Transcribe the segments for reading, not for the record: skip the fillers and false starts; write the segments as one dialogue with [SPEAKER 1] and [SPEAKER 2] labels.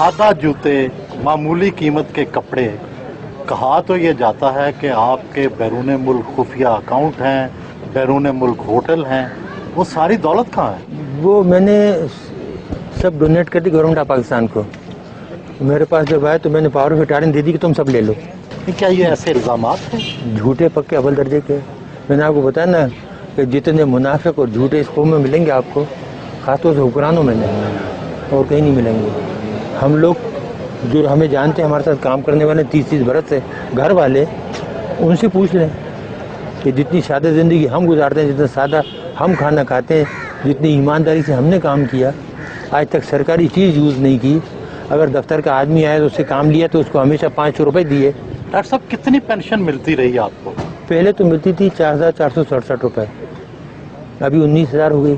[SPEAKER 1] सादा जूते, मामूली कीमत के कपड़े, कहा तो ये जाता है कि आपके बैरून मुल्क खुफिया अकाउंट हैं, बैरून मुल्क होटल हैं, वो सारी दौलत कहाँ है?
[SPEAKER 2] वो मैंने सब डोनेट कर दी गवर्नमेंट ऑफ पाकिस्तान को। मेरे पास जब आए तो मैंने पावर ऑफ अटॉर्नी दे दी कि तुम सब ले लो।
[SPEAKER 1] क्या ये ऐसे इल्ज़ामात हैं?
[SPEAKER 2] झूठे पक्के अव्वल दर्जे के। मैंने आपको बताया ना कि जितने मुनाफिक और झूठे इस कौम में मिलेंगे आपको, खासतौर से हुक्मरानों में नहीं, और कहीं नहीं मिलेंगे। हम लोग जो हमें जानते हैं, हमारे साथ काम करने वाले 30-30 बरस से घर वाले, उनसे पूछ लें कि जितनी सादा ज़िंदगी हम गुजारते हैं, जितना सादा हम खाना खाते हैं, जितनी ईमानदारी से हमने काम किया, आज तक सरकारी चीज़ यूज़ नहीं की। अगर दफ्तर का आदमी आया तो उससे काम लिया तो उसको हमेशा 500 रुपये दिए।
[SPEAKER 1] डॉक्टर साहब, कितनी पेंशन मिलती रही आपको?
[SPEAKER 2] पहले तो मिलती थी 4,467 रुपये, अभी 19,000 हो गई।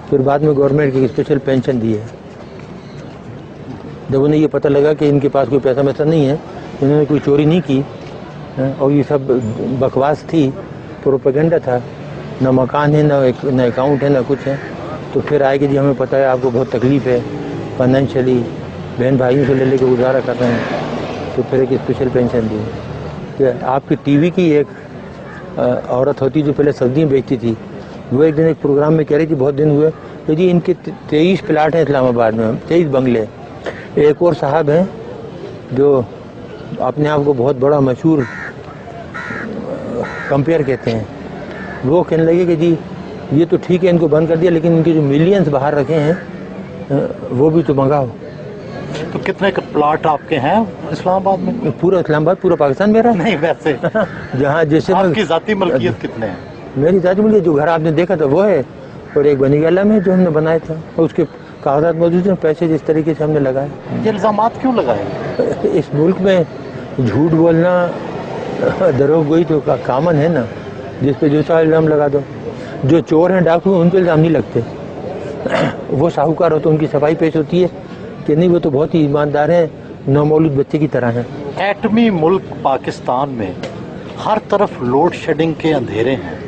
[SPEAKER 2] फिर बाद में गवर्नमेंट की स्पेशल पेंशन दी है। जब उन्हें ये पता लगा कि इनके पास कोई पैसा वैसा नहीं है, इन्होंने कोई चोरी नहीं की और ये सब बकवास थी, प्रोपेगेंडा था, ना मकान है, ना अकाउंट है, ना कुछ है, तो फिर आए कि जी हमें पता है आपको बहुत तकलीफ़ है फाइनेंशियली, बहन भाइयों से ले लेके गुजारा कर रहे हैं, तो फिर एक स्पेशल पेंशन दी। कि आपकी टीवी की एक औरत होती जो पहले सब्जियाँ बेचती थी, वो एक दिन एक प्रोग्राम में कह रही थी, बहुत दिन हुए, तो जी इनके 23 प्लाट हैं इस्लामाबाद में, 23 बंगले। एक और साहब हैं जो अपने आप को बहुत बड़ा मशहूर कंपेयर कहते हैं, वो कहने लगे कि जी ये तो ठीक है, इनको बंद कर दिया, लेकिन इनके जो मिलियंस बाहर रखे हैं वो भी तो मंगाओ।
[SPEAKER 1] तो कितने का प्लाट आपके हैं इस्लामाबाद में?
[SPEAKER 2] पूरा इस्लामाबाद, पूरा पाकिस्तान मेरा
[SPEAKER 1] नहीं, वैसे
[SPEAKER 2] जहाँ जैसे
[SPEAKER 1] आपकी ज़ाती मलकियत कितने हैं?
[SPEAKER 2] मेरी ज़ाती मलकियत जो घर आपने देखा था वो है, और एक बनी गला में जो हमने बनाया था, और उसके कागजात मौजूद हैं, पैसे जिस तरीके से हमने लगाए।
[SPEAKER 1] ये इल्ज़ामात क्यों लगाए?
[SPEAKER 2] इस मुल्क में झूठ बोलना दरोगोई तो कामन है ना, जिस पे जो सा इल्ज़ाम लगा दो। जो चोर हैं, डाकू हैं, उन पर इल्ज़ाम नहीं लगते। वो साहूकार हो तो उनकी सफाई पेश होती है कि नहीं, वो तो बहुत ही ईमानदार हैं, नौमौलूद बच्चे की तरह हैं।
[SPEAKER 1] एटमी मुल्क पाकिस्तान में हर तरफ लोड शेडिंग के अंधेरे हैं,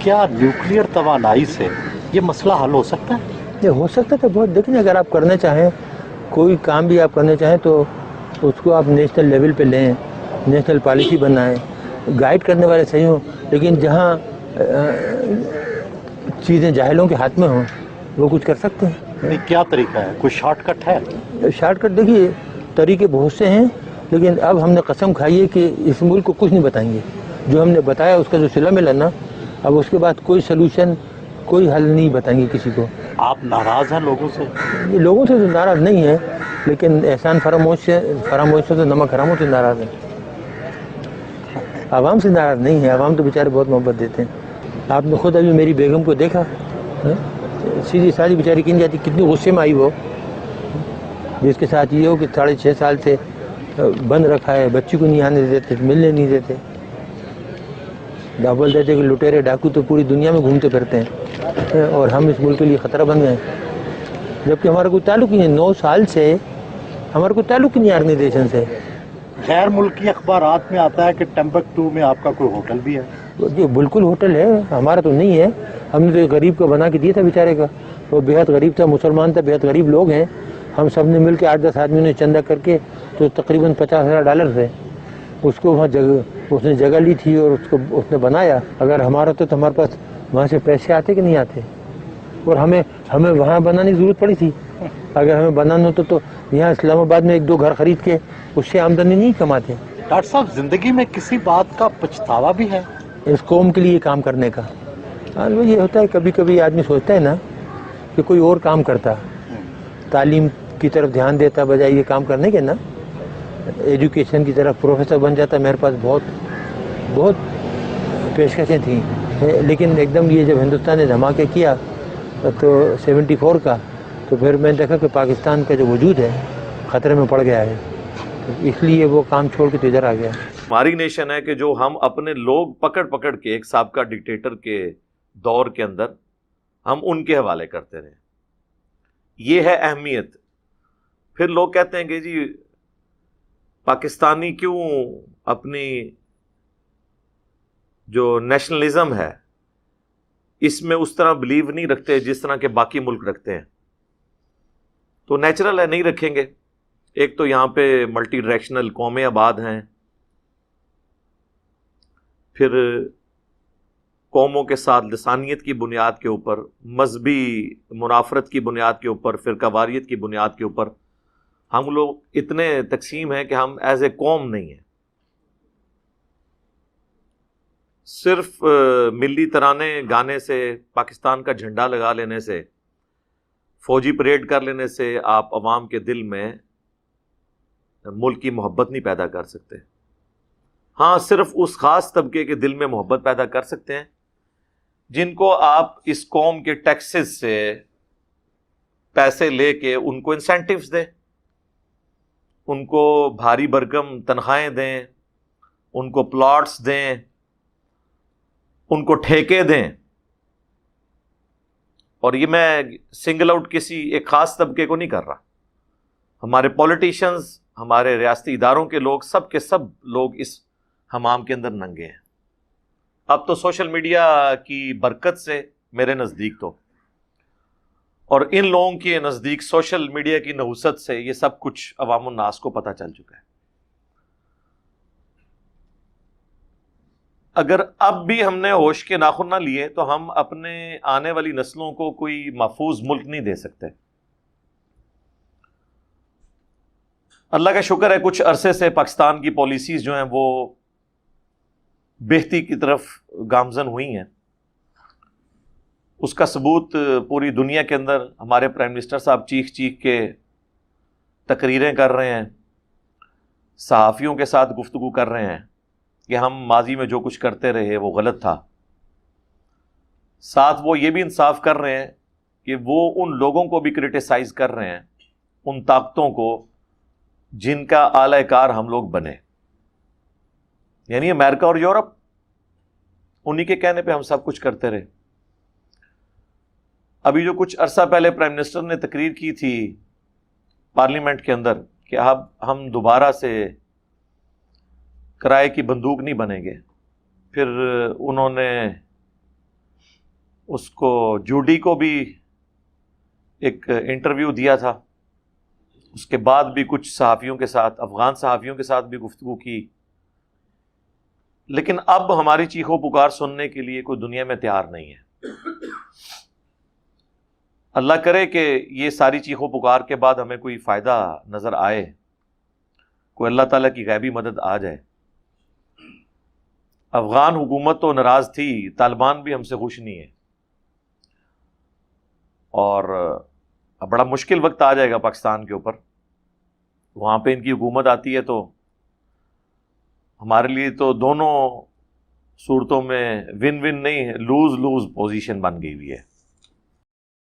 [SPEAKER 1] क्या न्यूक्लियर तवानाई से ये मसला हल हो सकता है?
[SPEAKER 2] ये हो सकता है तो बहुत, देखिए अगर आप करना चाहें, कोई काम भी आप करना चाहें तो उसको आप नेशनल लेवल पे लें, नेशनल पॉलिसी बनाएं, गाइड करने वाले सही हों, लेकिन जहाँ चीज़ें जाहिलों के हाथ में हों वो कुछ कर सकते हैं।
[SPEAKER 1] नहीं, क्या तरीका है? कोई शॉर्टकट है?
[SPEAKER 2] शॉर्टकट देखिए, तरीके बहुत से हैं, लेकिन अब हमने कसम खाई है कि इस मुल्क को कुछ नहीं बताएंगे। जो हमने बताया उसका जो सिला मिला ना, अब उसके बाद कोई सलूशन, कोई हल नहीं बताएंगे किसी को।
[SPEAKER 1] आप नाराज़ हैं लोगों से?
[SPEAKER 2] ये लोगों से तो नाराज़ नहीं है, लेकिन एहसान फरामोश से तो नमक हरामों से नाराज़ है। आवाम से नाराज़ नहीं है, आवाम तो बेचारे बहुत मोहब्बत देते हैं। आपने खुद अभी मेरी बेगम को देखा, सीधी सारी बेचारी की नहीं जाती, कितनी गुस्से में आई वो, जिसके साथ ये हो कि 6.5 साल से बंद रखा है, बच्ची को नहीं आने देते, मिलने नहीं देते। बोल देते कि लुटेरे डाकू तो पूरी दुनिया में घूमते फिरते हैं और हम इस मुल्क के लिए ख़तरा बन गए, जबकि हमारा कोई ताल्लुक ही नहीं। 9 साल से हमारा कोई ताल्लुक ही नहीं ऑर्गेनाइजेशन से।
[SPEAKER 1] गैर मुल्की अखबारात में आता है कि टम्बकटू में आपका कोई होटल भी है।
[SPEAKER 2] जी बिल्कुल होटल है, हमारा तो नहीं है, हमने तो गरीब को बना के दिया था बेचारे का। वो बेहद गरीब था, मुसलमान था, बेहद गरीब लोग हैं। हम सब ने मिल के 8-10 आदमियों ने चंदा करके, तो तकरीबन $50,000 थे, उसको वहाँ उसने जगह ली थी और उसको उसने बनाया। अगर हमारा तो हमारे पास वहाँ से पैसे आते कि नहीं आते, और हमें वहाँ बनाने की ज़रूरत पड़ी थी। अगर हमें बनाना होता तो यहाँ इस्लामाबाद में 1-2 घर खरीद के उससे आमदनी नहीं कमाते।
[SPEAKER 1] डॉक्टर साहब, ज़िंदगी में किसी बात का पछतावा भी है?
[SPEAKER 2] इस कौम के लिए काम करने का। हाँ, वो ये होता है, कभी कभी आदमी सोचता है ना कि कोई और काम करता, तालीम की तरफ ध्यान देता बजाय ये काम करने के ना, एजुकेशन की तरफ प्रोफेसर बन जाता। मेरे पास बहुत पेशकशें थी, लेकिन एकदम ये जब हिंदुस्तान ने धमाके किया तो 74 का, तो फिर मैंने देखा कि पाकिस्तान का जो वजूद है ख़तरे में पड़ गया है, तो इसलिए वो काम छोड़ के तो इधर आ गया।
[SPEAKER 3] हमारी नेशन है कि जो हम अपने लोग पकड़ पकड़ के एक साबका डिक्टेटर के दौर के अंदर हम उनके हवाले करते रहे, ये है अहमियत। फिर लोग कहते हैं कि जी पाकिस्तानी क्यों अपनी जो नेशनलिज्म है इसमें उस तरह बिलीव नहीं रखते जिस तरह के बाकी मुल्क रखते हैं। तो नेचुरल है, नहीं रखेंगे। ایک تو یہاں پہ ملٹی ڈائریکشنل قومیں آباد ہیں، پھر قوموں کے ساتھ لسانیت کی بنیاد کے اوپر، مذہبی منافرت کی بنیاد کے اوپر، فرقہ واریت کی بنیاد کے اوپر ہم لوگ اتنے تقسیم ہیں کہ ہم ایز اے قوم نہیں ہیں۔ صرف ملی ترانے گانے سے، پاکستان کا جھنڈا لگا لینے سے، فوجی پریڈ کر لینے سے آپ عوام کے دل میں ملک کی محبت نہیں پیدا کر سکتے۔ ہاں، صرف اس خاص طبقے کے دل میں محبت پیدا کر سکتے ہیں جن کو آپ اس قوم کے ٹیکسز سے پیسے لے کے ان کو انسینٹیوز دیں، ان کو بھاری بھرکم تنخواہیں دیں، ان کو پلاٹس دیں، ان کو ٹھیکے دیں۔ اور یہ میں سنگل آؤٹ کسی ایک خاص طبقے کو نہیں کر رہا، ہمارے پولیٹیشنز، ہمارے ریاستی اداروں کے لوگ، سب کے سب لوگ اس حمام کے اندر ننگے ہیں۔ اب تو سوشل میڈیا کی برکت سے میرے نزدیک تو، اور ان لوگوں کے نزدیک سوشل میڈیا کی نحوست سے یہ سب کچھ عوام الناس کو پتہ چل چکا ہے۔ اگر اب بھی ہم نے ہوش کے ناخن نہ لیے تو ہم اپنے آنے والی نسلوں کو کوئی محفوظ ملک نہیں دے سکتے۔ اللہ کا شکر ہے کچھ عرصے سے پاکستان کی پالیسیز جو ہیں وہ بہتری کی طرف گامزن ہوئی ہیں۔ اس کا ثبوت پوری دنیا کے اندر ہمارے پرائم منسٹر صاحب چیخ چیخ کے تقریریں کر رہے ہیں، صحافیوں کے ساتھ گفتگو کر رہے ہیں کہ ہم ماضی میں جو کچھ کرتے رہے وہ غلط تھا۔ ساتھ وہ یہ بھی انصاف کر رہے ہیں کہ وہ ان لوگوں کو بھی کرٹیسائز کر رہے ہیں، ان طاقتوں کو جن کا اعلی کار ہم لوگ بنے، یعنی امریکہ اور یورپ، انہی کے کہنے پہ ہم سب کچھ کرتے رہے۔ ابھی جو کچھ عرصہ پہلے پرائم منسٹر نے تقریر کی تھی پارلیمنٹ کے اندر کہ اب ہم دوبارہ سے کرائے کی بندوق نہیں بنیں گے، پھر انہوں نے اس کو جوڈی کو بھی ایک انٹرویو دیا تھا، اس کے بعد بھی کچھ صحافیوں کے ساتھ، افغان صحافیوں کے ساتھ بھی گفتگو کی، لیکن اب ہماری چیخو پکار سننے کے لیے کوئی دنیا میں تیار نہیں ہے۔ اللہ کرے کہ یہ ساری چیخو پکار کے بعد ہمیں کوئی فائدہ نظر آئے، کوئی اللہ تعالیٰ کی غیبی مدد آ جائے۔ افغان حکومت تو ناراض تھی، طالبان بھی ہم سے خوش نہیں ہے، اور اب بڑا مشکل وقت آ جائے گا پاکستان کے اوپر۔ وہاں پہ ان کی حکومت آتی ہے تو ہمارے لیے تو دونوں صورتوں میں ون ون نہیں، لوز لوز پوزیشن بن گئی ہوئی ہے۔